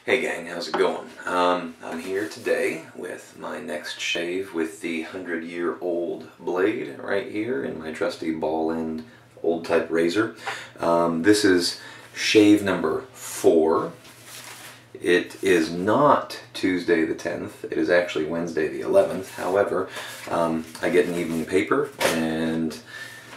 Hey gang, how's it going? I'm here today with my next shave with the 100-year-old blade right here in my trusty ball end old type razor. This is shave number 4. It is not Tuesday the 10th, it is actually Wednesday the 11th. However, I get an evening paper and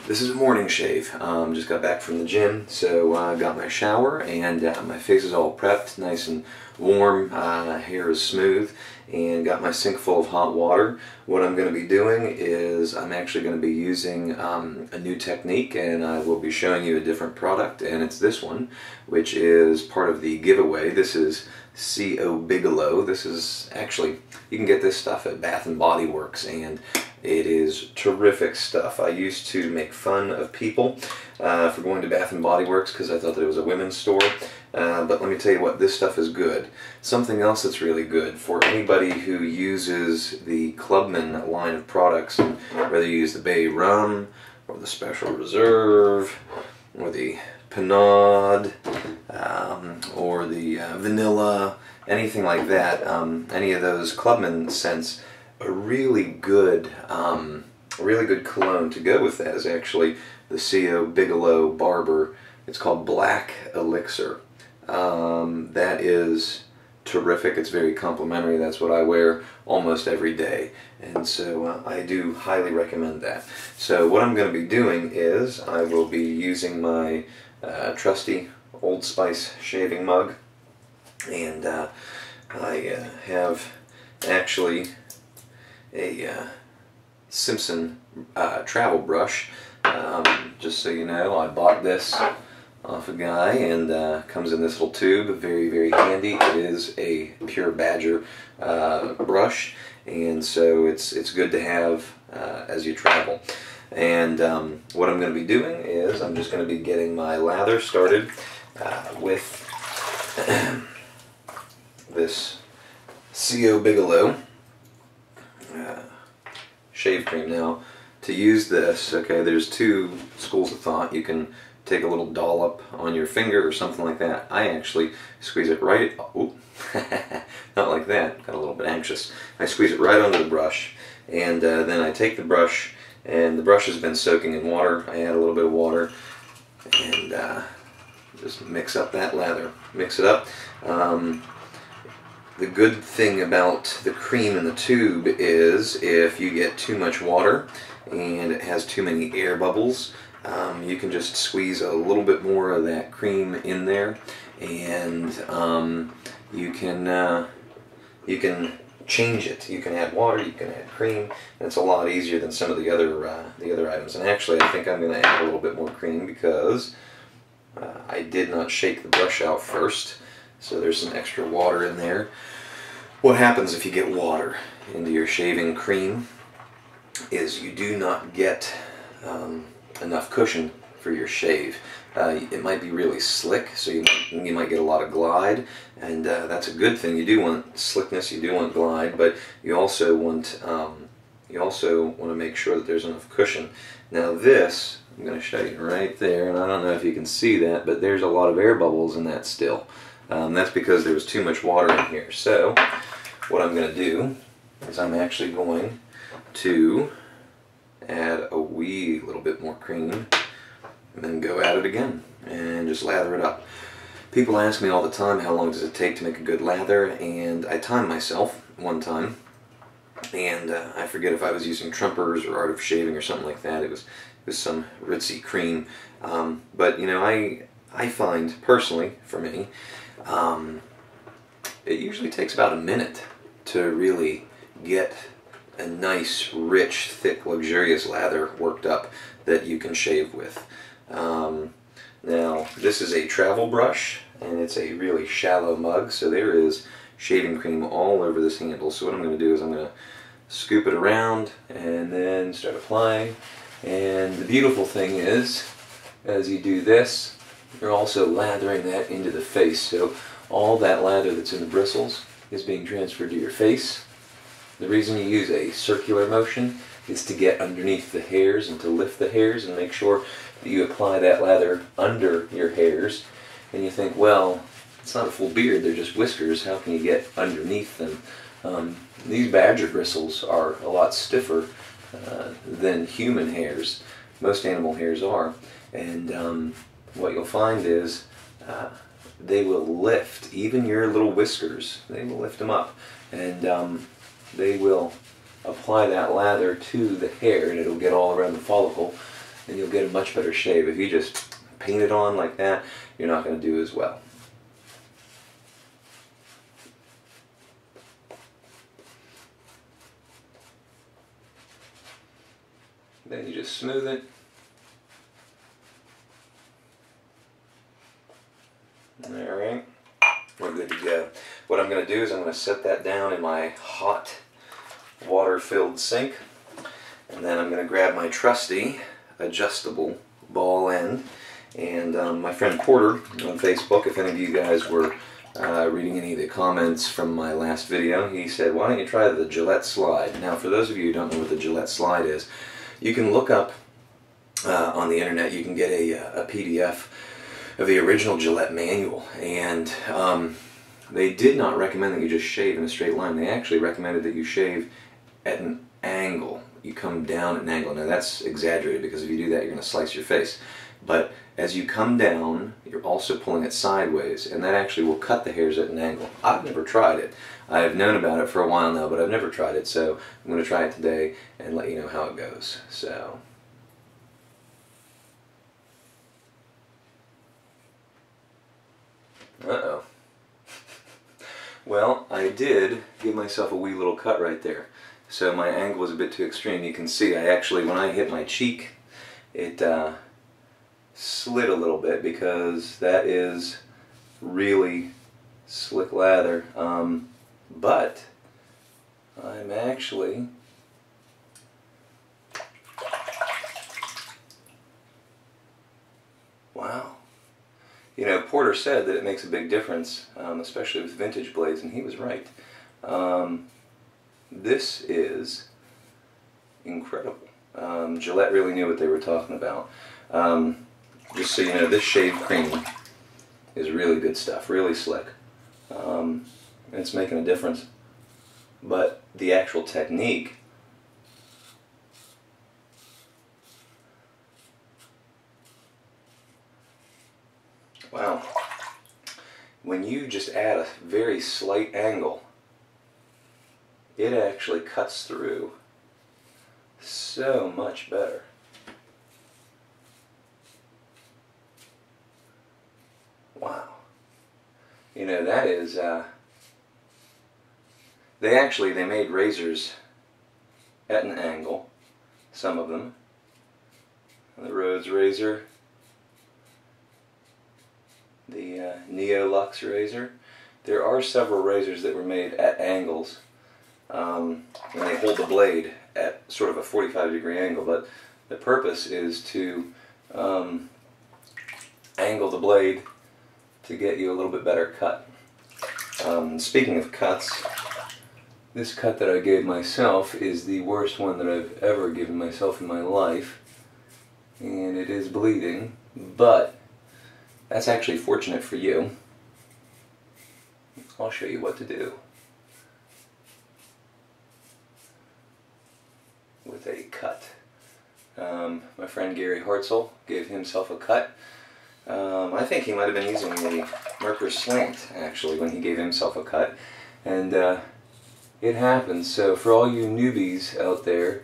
this is a morning shave. Just got back from the gym, so I got my shower and my face is all prepped, nice and warm, hair is smooth, and got my sink full of hot water. What I'm going to be doing is I'm actually going to be using a new technique, and I will be showing you a different product, and it's this one, which is part of the giveaway. This is c.o.bigelow. This is actually, you can get this stuff at Bath and Body Works, and it is terrific stuff. I used to make fun of people for going to Bath and Body Works because I thought that it was a women's store. But let me tell you what, this stuff is good. Something else that's really good for anybody who uses the Clubman line of products, and whether you use the Bay Rum or the Special Reserve or the Panade or the Vanilla, anything like that, any of those Clubman scents, a really good cologne to go with that is actually the c.o.bigelow Barber. It's called Black Elixir. That is terrific. It's very complimentary. That's what I wear almost every day, and so I do highly recommend that. So what I'm going to be doing is I will be using my trusty Old Spice shaving mug, and I have actually a Simpson travel brush. Just so you know, I bought this off a guy, and comes in this little tube. Very, very handy. It is a pure Badger brush, and so it's good to have as you travel. And what I'm going to be doing is I'm just going to be getting my lather started with this c.o.bigelow shave cream. Now, to use this, okay, there's two schools of thought. You can take a little dollop on your finger or something like that. I actually squeeze it right, oh, not like that, got a little bit anxious. I squeeze it right onto the brush, and then I take the brush, and the brush has been soaking in water. I add a little bit of water, and just mix up that lather. Mix it up. The good thing about the cream in the tube is if you get too much water and it has too many air bubbles, you can just squeeze a little bit more of that cream in there, and you can change it. You can add water, you can add cream, and it's a lot easier than some of the other items. And actually, I think I'm going to add a little bit more cream because I did not shake the brush out first, so there's some extra water in there. What happens if you get water into your shaving cream is you do not get enough cushion for your shave. It might be really slick, so you might get a lot of glide, and that's a good thing. You do want slickness, you do want glide, but you also want to make sure that there's enough cushion. Now this, I'm going to show you right there, and I don't know if you can see that, but there's a lot of air bubbles in that still. That's because there was too much water in here. So what I'm going to do is I'm actually going to add a wee little bit more cream, and then go at it again and just lather it up. People ask me all the time, how long does it take to make a good lather, and I timed myself one time, and I forget if I was using Trumpers or Art of Shaving or something like that. It was some ritzy cream, but you know, I find personally, for me, it usually takes about a minute to really get a nice, rich, thick, luxurious lather worked up that you can shave with. Now, this is a travel brush, and it's a really shallow mug, so there is shaving cream all over this handle. So what I'm going to do is I'm going to scoop it around and then start applying. And the beautiful thing is, as you do this, you're also lathering that into the face. So all that lather that's in the bristles is being transferred to your face. The reason you use a circular motion is to get underneath the hairs and to lift the hairs and make sure that you apply that lather under your hairs. And you think, well, it's not a full beard, they're just whiskers. How can you get underneath them? These badger bristles are a lot stiffer than human hairs. Most animal hairs are. And what you'll find is they will lift, even your little whiskers, they will lift them up. And they will apply that lather to the hair, and it'll get all around the follicle, and you'll get a much better shave. If you just paint it on like that, you're not going to do as well. Then you just smooth it. Alright, we're good to go. What I'm going to do is I'm going to set that down in my hot water-filled sink, and then I'm going to grab my trusty adjustable ball end. And my friend Porter on Facebook, if any of you guys were reading any of the comments from my last video, he said, why don't you try the Gillette Slide? Now, for those of you who don't know what the Gillette Slide is, you can look up on the internet, you can get a PDF of the original Gillette manual, and they did not recommend that you just shave in a straight line. They actually recommended that you shave at an angle. You come down at an angle. Now that's exaggerated, because if you do that, you're going to slice your face. But as you come down, you're also pulling it sideways, and that actually will cut the hairs at an angle. I've never tried it. I've known about it for a while now, but I've never tried it, so I'm going to try it today and let you know how it goes. So, uh-oh. Well, I did give myself a wee little cut right there. So my angle was a bit too extreme. You can see I actually, when I hit my cheek, it slid a little bit, because that is really slick lather. But I'm actually wow. You know, Porter said that it makes a big difference, especially with vintage blades, and he was right. This is incredible. Gillette really knew what they were talking about. Just so you know, this shave cream is really good stuff, really slick. It's making a difference. But the actual technique, wow. When you just add a very slight angle, it actually cuts through so much better. Wow. You know, that is, they made razors at an angle, some of them. The Rhodes razor, the Neo-Lux razor. There are several razors that were made at angles, and they hold the blade at sort of a 45-degree angle, but the purpose is to angle the blade to get you a little bit better cut. Speaking of cuts, this cut that I gave myself is the worst one that I've ever given myself in my life, and it is bleeding, but that's actually fortunate for you. I'll show you what to do with a cut. My friend Gary Hartzell gave himself a cut. I think he might have been using the Merker Slant, actually, when he gave himself a cut. And it happens. So for all you newbies out there,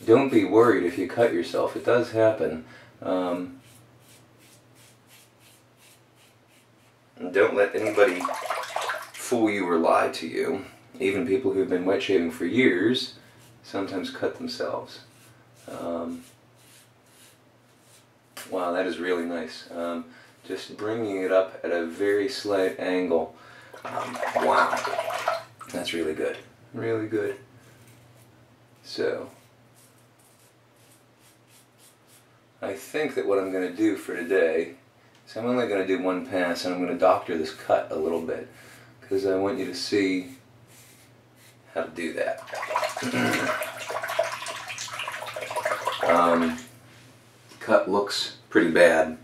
don't be worried if you cut yourself. It does happen. And don't let anybody fool you or lie to you. Even people who've been wet shaving for years sometimes cut themselves. Wow, that is really nice. Just bringing it up at a very slight angle. Wow, that's really good. Really good. So, I think that what I'm going to do for today is I'm only going to do one pass, and I'm going to doctor this cut a little bit, because I want you to see how to do that. Cut looks pretty bad.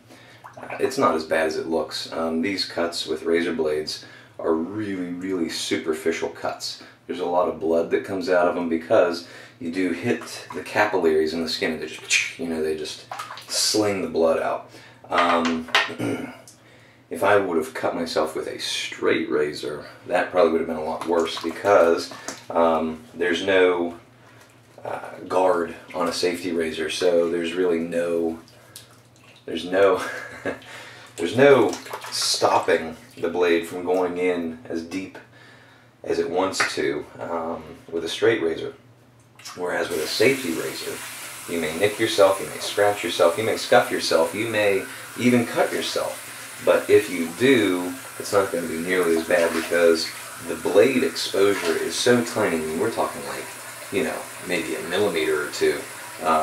it's not as bad as it looks. These cuts with razor blades are really, really superficial cuts. There's a lot of blood that comes out of them because you do hit the capillaries in the skin and they just, they just sling the blood out. If I would have cut myself with a straight razor, that probably would have been a lot worse because there's no guard on a safety razor, so there's really there's no stopping the blade from going in as deep as it wants to with a straight razor. Whereas with a safety razor, you may nick yourself, you may scratch yourself, you may scuff yourself, you may even cut yourself. But if you do, it's not going to be nearly as bad because the blade exposure is so tiny. I mean, we're talking like, maybe a millimeter or two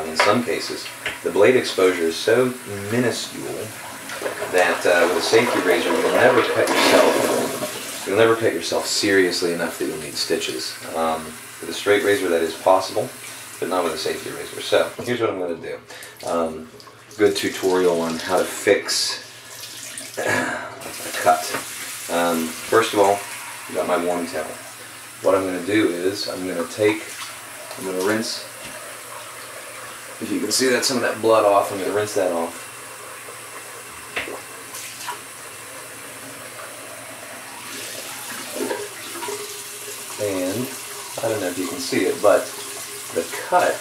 in some cases. The blade exposure is so minuscule that with a safety razor, you'll never cut yourself seriously enough that you'll need stitches. With a straight razor, that is possible, but not with a safety razor. So here's what I'm going to do. Good tutorial on how to fix a cut. First of all, I've got my warm towel. What I'm going to do is I'm going to rinse. If you can see that some of that blood off, I'm going to rinse that off. And I don't know if you can see it, but the cut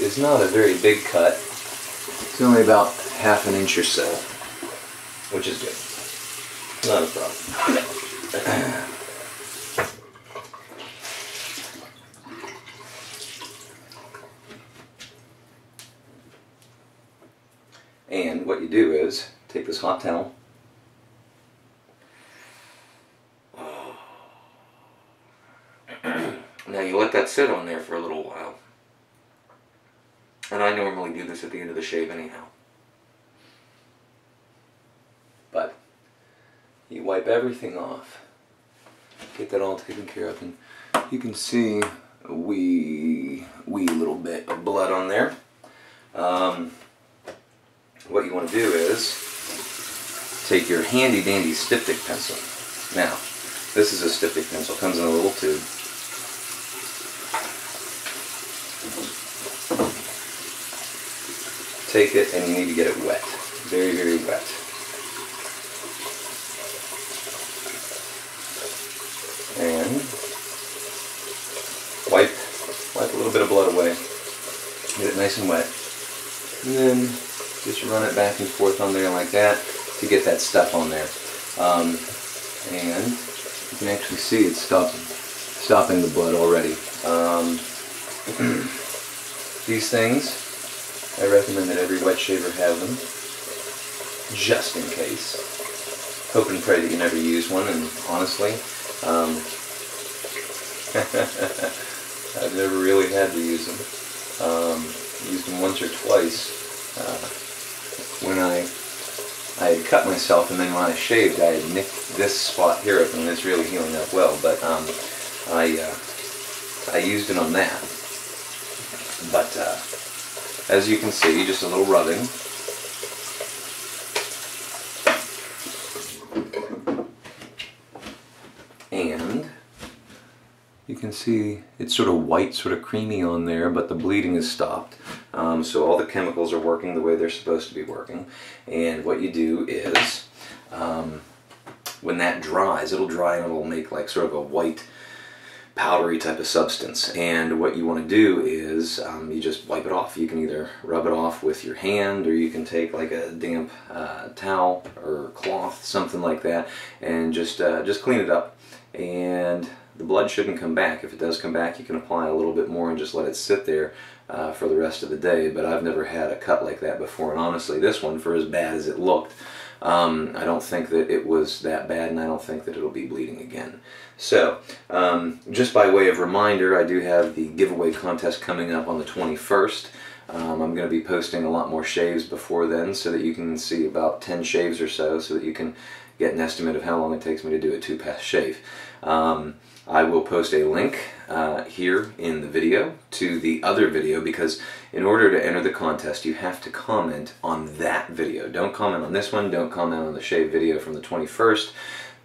is not a very big cut. It's only about ½ an inch or so, which is good. Not a problem. And what you do is take this hot towel. Now you let that sit on there for a little while. And I normally do this at the end of the shave anyhow. But you wipe everything off. Get that all taken care of, and you can see a wee little bit of blood on there. What you want to do is take your handy dandy styptic pencil. Now, this is a styptic pencil. It comes in a little tube. Take it and you need to get it wet. Very, very wet. And wipe a little bit of blood away. Get it nice and wet. And then just run it back and forth on there like that to get that stuff on there. And you can actually see it's stopping the blood already. These things, I recommend that every wet shaver have them, just in case. Hope and pray that you never use one, and honestly, I've never really had to use them. Used them once or twice when I had cut myself, and then when I shaved, I had nicked this spot here open, and it's really healing up well, but I used it on that. But as you can see, just a little rubbing. And you can see it's sort of white, sort of creamy on there, but the bleeding is stopped. So all the chemicals are working the way they're supposed to be working. And what you do is, when that dries, it'll dry and it'll make like sort of a white, powdery type of substance. And what you want to do is you just wipe it off. You can either rub it off with your hand, or you can take like a damp towel or cloth, something like that, and just clean it up. And the blood shouldn't come back. If it does come back, you can apply a little bit more and just let it sit there for the rest of the day. But I've never had a cut like that before, and honestly, this one, for as bad as it looked, I don't think that it was that bad, and I don't think that it'll be bleeding again. So, just by way of reminder, I do have the giveaway contest coming up on the 21st. I'm going to be posting a lot more shaves before then, so that you can see about 10 shaves or so that you can get an estimate of how long it takes me to do a 2-pass shave. I will post a link here in the video to the other video, because in order to enter the contest you have to comment on that video. Don't comment on this one, don't comment on the shave video from the 21st.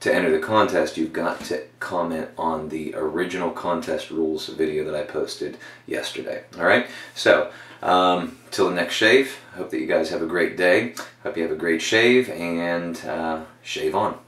To enter the contest, you've got to comment on the original contest rules video that I posted yesterday. Alright, so till the next shave, I hope that you guys have a great day. Hope you have a great shave, and shave on.